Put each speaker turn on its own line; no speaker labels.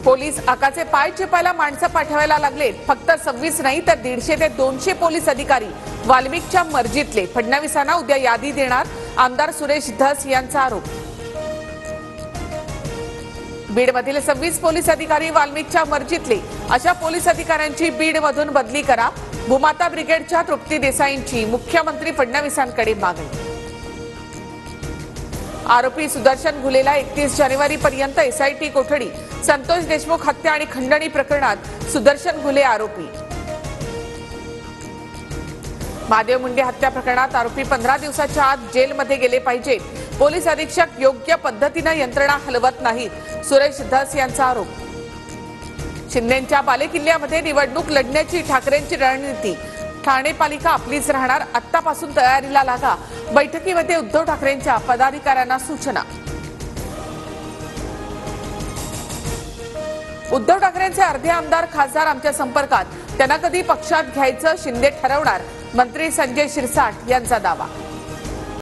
Police आकाचे पाय चेपायला माणसं पाठवायला लागले। फक्त 26 नाही तर 150 ते 200 पोलीस अधिकारी वाल्मिकच्या मर्जीतले। फडणवीसांना उद्या यादी देणार आमदार सुरेश धस यांचा आरोप। बीडमधील 26 पोलीस अधिकारी वाल्मिकच्या मर्जीतले। अशा पोलीस अधिकाऱ्यांची बीडमधून बदली करा। भूमाता ब्रिगेडच्या तृप्ती देसाईंची मुख्यमंत्री फडणवीसांकडे मागणी। आरोपी सुदर्शन घुलेला 31 जानेवारीपर्यंत एसआयटी कोठडी। संतोष देशमुख हत्या आणि खंडणी प्रकरणात सुदर्शन घुले आरोपी। महादेव मुंडे हत्या प्रकरणात आरोपी 15 दिवसाच्या आत जेलमध्ये गेले पाहिजे। पोलीस अधीक्षक योग्य पद्धतीने यंत्रणा हलवत नाहीत। सुरेश धस यांचा आरोप। शिंदेंच्या बालेकिल्ल्यामध्ये निवडणूक लढण्याची ठाकरेंची रणनीती। ठाणे पालिका आपलीच राहणार, आत्तापासून तयारीला लागा। बैठकीमध्ये उद्धव ठाकरेंच्या पदाधिकाऱ्यांना सूचना। उद्धव ठाकरेंचे अर्धे आमदार खासदार आमच्या संपर्कात, त्यांना कधी पक्षात घ्यायचं शिंदे ठरवणार। मंत्री संजय शिरसाट यांचा दावा।